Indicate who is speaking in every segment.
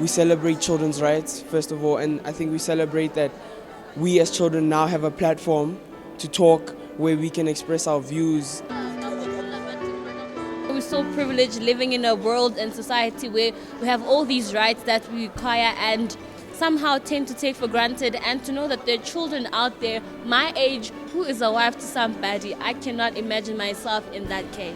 Speaker 1: celebrate children's rights, first of all, and I think we celebrate that we as children now have a platform to talk where we can express our views.
Speaker 2: We're so privileged living in a world and society where we have all these rights that we require and somehow tend to take for granted, and to know that there are children out there my age who is a wife to somebody. I cannot imagine myself in that case.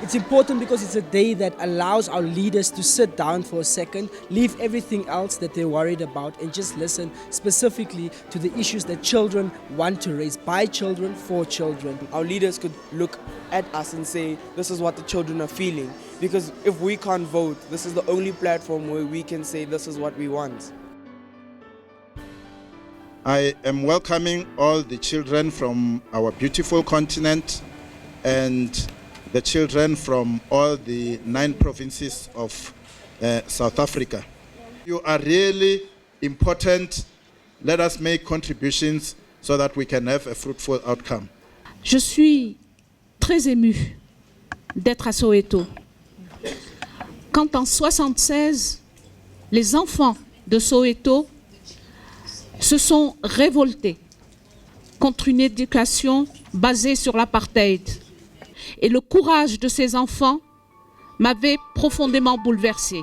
Speaker 3: It's important because it's a day that allows our leaders to sit down for a second, leave everything else that they're worried about, and just listen specifically to the issues that children want to raise, by children, for children.
Speaker 1: Our leaders could look at us and say, this is what the children are feeling. Because if we can't vote, this is the only platform where we can say this is what we want.
Speaker 4: I am welcoming all the children from our beautiful continent and the children from all the 9 provinces of South Africa. You are really important. Let us make contributions so that we can have a fruitful outcome.
Speaker 5: Je suis très émue d'être à Soweto. Quand en 1976, les enfants de Soweto se sont révoltés contre une éducation basée sur l'apartheid. Et le courage de ces enfants m'avait profondément bouleversée.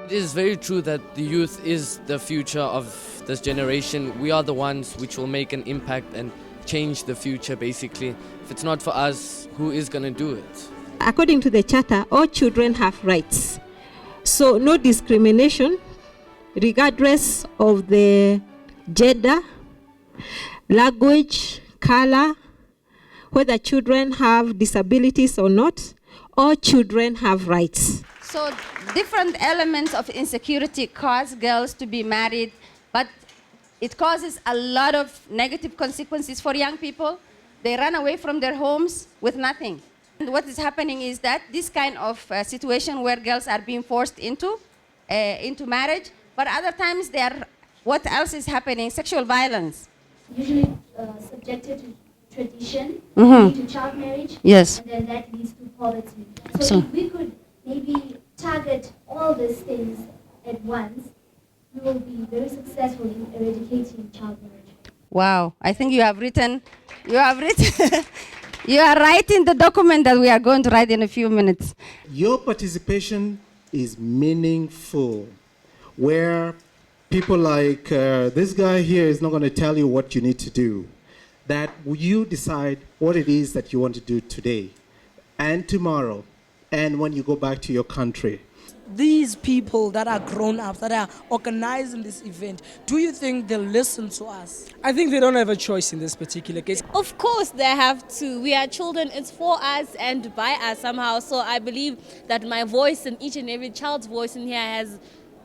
Speaker 6: It is very true that the youth is the future of this generation. We are the ones which will make an impact and change the future, basically. If it's not for us, who is going to do it?
Speaker 7: According to the Charter, all children have rights. So no discrimination, regardless of the gender, language, color, whether children have disabilities or not, all children have rights.
Speaker 8: So different elements of insecurity cause girls to be married, but it causes a lot of negative consequences for young people. They run away from their homes with nothing. And what is happening is that this kind of situation where girls are being forced into marriage, but other times they are, what else is happening? Sexual violence.
Speaker 9: Usually subjected to tradition, lead to child marriage,
Speaker 8: yes,
Speaker 9: and then that leads to poverty. So if we could maybe target all these things at once, we will be very successful in eradicating child marriage.
Speaker 8: Wow, I think you have written, you are writing the document that we are going to write in a few minutes.
Speaker 10: Your participation is meaningful, where people like this guy here is not going to tell you what you need to do. That you decide what it is that you want to do today and tomorrow and when you go back to your country.
Speaker 3: These people that are grown up, that are organizing this event, do you think they'll listen to us? I think they don't have a choice in this particular case.
Speaker 2: Of course they have to. We are children, it's for us and by us somehow. So I believe that my voice and each and every child's voice in here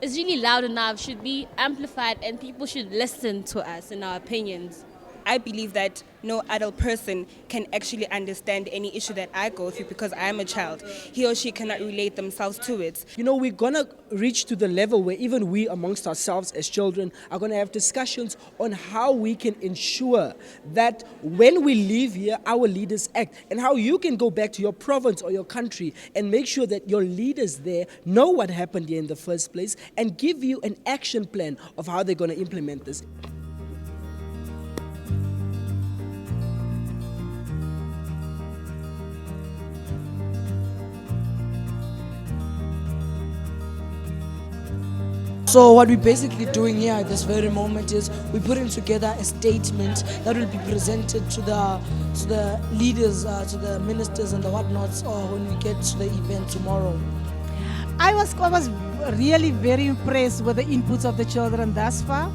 Speaker 2: is really loud enough, should be amplified, and people should listen to us and our opinions.
Speaker 11: I believe that no adult person can actually understand any issue that I go through because I am a child. He or she cannot relate themselves to it.
Speaker 3: You know, we're going to reach to the level where even we amongst ourselves as children are going to have discussions on how we can ensure that when we leave here, our leaders act, and how you can go back to your province or your country and make sure that your leaders there know what happened here in the first place and give you an action plan of how they're going to implement this. So what we're basically doing here at this very moment is we're putting together a statement that will be presented to the leaders, to the ministers and the whatnots when we get to the event tomorrow.
Speaker 12: I was really very impressed with the inputs of the children thus far.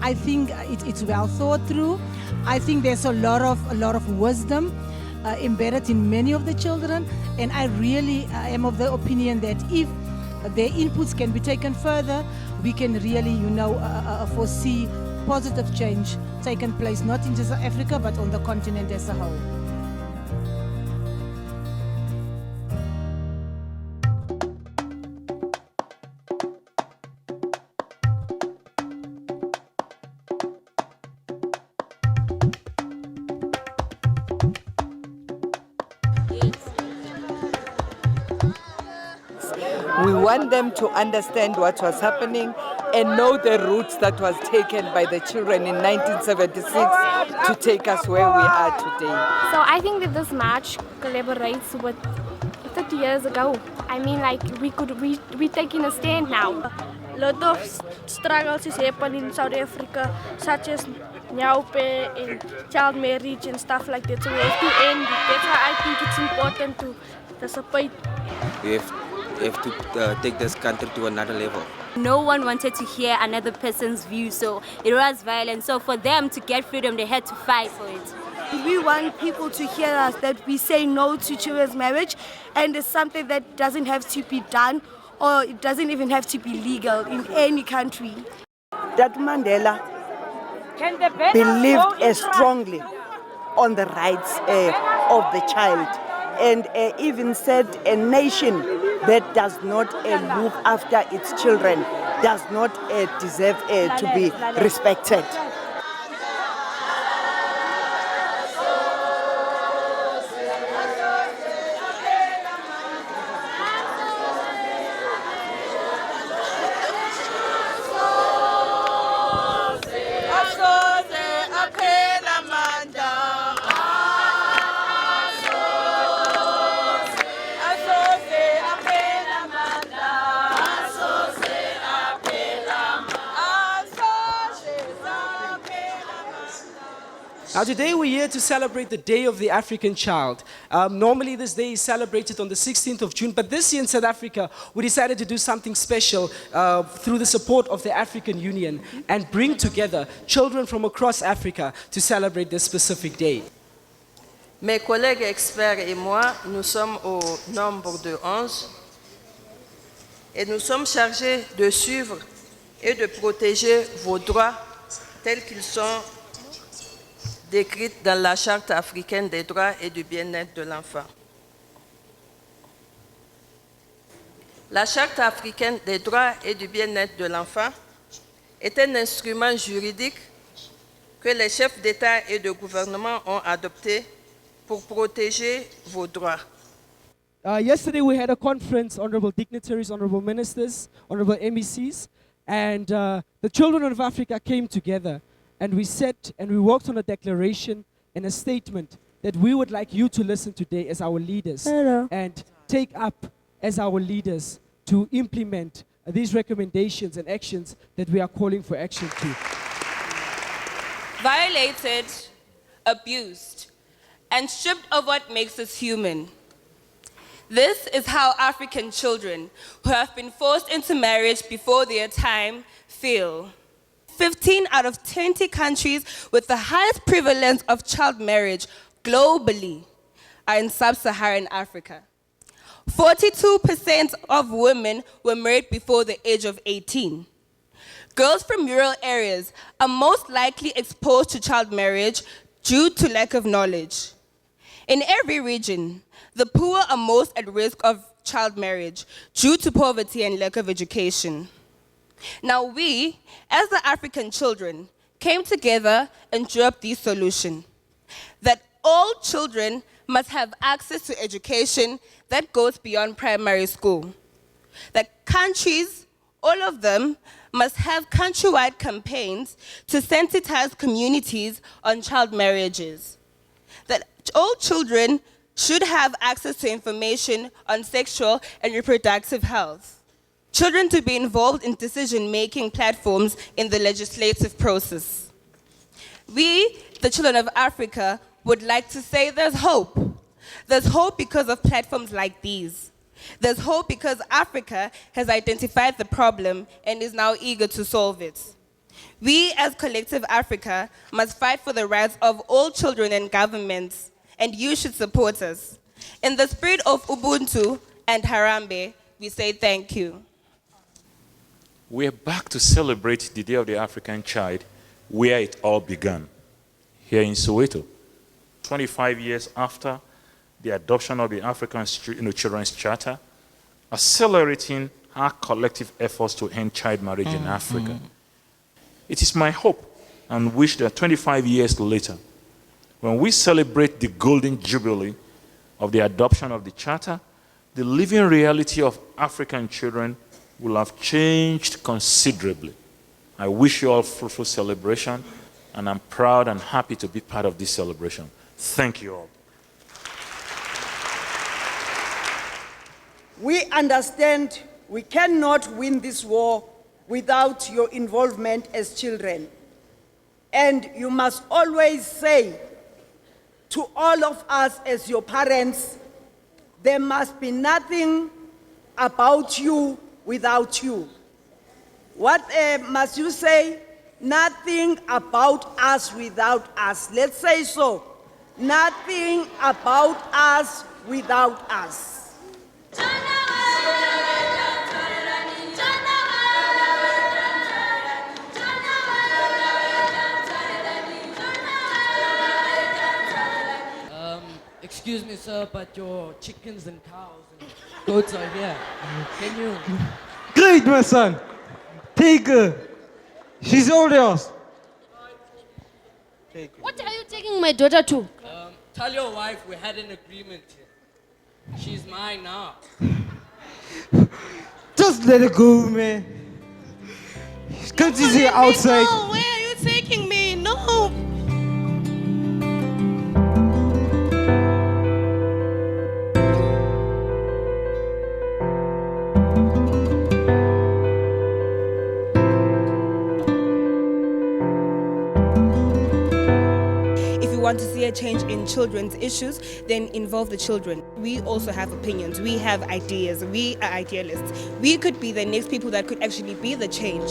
Speaker 12: I think it's well thought through. I think there's a lot of wisdom embedded in many of the children, and I really am of the opinion that if their inputs can be taken further, we can really, foresee positive change taking place, not in just Africa, but on the continent as a whole.
Speaker 13: We want them to understand what was happening and know the route that was taken by the children in 1976 to take us where we are today.
Speaker 14: So I think that this march collaborates with 30 years ago. I mean, like, we're taking a stand now.
Speaker 15: A lot of struggles is happening in South Africa, such as nyaupe and child marriage and stuff like that. So we have to end it. That's why I think it's important to participate.
Speaker 16: We have to take this country to another level.
Speaker 17: No one wanted to hear another person's view, so it was violent. So for them to get freedom, they had to fight for it.
Speaker 15: We want people to hear us that we say no to children's marriage, and it's something that doesn't have to be done, or it doesn't even have to be legal in any country.
Speaker 18: That Mandela believed strongly on the rights of the child, and even said a nation that does not look after its children does not deserve to be respected.
Speaker 3: Now today we're here to celebrate the Day of the African Child. Normally this day is celebrated on the 16th of June, but this year in South Africa we decided to do something special through the support of the African Union and bring together children from across Africa to celebrate this specific day.
Speaker 19: Mes collègues experts et moi, nous sommes au nombre de 11 et nous sommes chargés de suivre et de protéger vos droits tels qu'ils sont décrits dans la Charte africaine des droits et du bien-être de l'enfant. La Charte africaine des droits et du bien-être de l'enfant est un instrument juridique que les chefs d'État et de gouvernement ont adopté pour protéger vos droits.
Speaker 3: Yesterday we had a conference, honorable dignitaries, honorable ministers, honorable MECs, and the children of Africa came together. And we sat and we worked on a declaration and a statement that we would like you to listen today as our leaders and take up as our leaders to implement these recommendations and actions that we are calling for action to.
Speaker 11: Violated, abused, and stripped of what makes us human. This is how African children who have been forced into marriage before their time feel. 15 out of 20 countries with the highest prevalence of child marriage globally are in sub-Saharan Africa. 42% of women were married before the age of 18. Girls from rural areas are most likely exposed to child marriage due to lack of knowledge. In every region, the poor are most at risk of child marriage due to poverty and lack of education. Now we, as the African children, came together and drew up this solution, that all children must have access to education that goes beyond primary school. That countries, all of them, must have countrywide campaigns to sensitize communities on child marriages. That all children should have access to information on sexual and reproductive health. Children to be involved in decision-making platforms in the legislative process. We, the children of Africa, would like to say there's hope. There's hope because of platforms like these. There's hope because Africa has identified the problem and is now eager to solve it. We, as Collective Africa, must fight for the rights of all children and governments, and you should support us. In the spirit of Ubuntu and Harambe, we say thank you.
Speaker 20: We're back to celebrate the Day of the African Child where it all began, here in Soweto. 25 years after the adoption of the African Children's Charter, accelerating our collective efforts to end child marriage in Africa. It is my hope and wish that 25 years later, when we celebrate the golden jubilee of the adoption of the Charter, the living reality of African children will have changed considerably. I wish you all fruitful celebration, and I'm proud and happy to be part of this celebration. Thank you all.
Speaker 18: We understand we cannot win this war without your involvement as children. And you must always say to all of us as your parents, there must be nothing about you without you. What must you say? Nothing about us without us. Let's say so. Nothing about us without us.
Speaker 21: Excuse me, sir, but your chickens and cows and goats are here. Can you?
Speaker 22: Great, my son. Take her. She's all yours.
Speaker 23: What are you taking my daughter to?
Speaker 21: Tell your wife we had an agreement here. She's mine now.
Speaker 22: Just let her go, man. Can't you see outside?
Speaker 11: No, where are you taking me? No.
Speaker 24: If you want to see a change in children's issues, then involve the children. We also have opinions, we have ideas, we are idealists. We could be the next people that could actually be the change.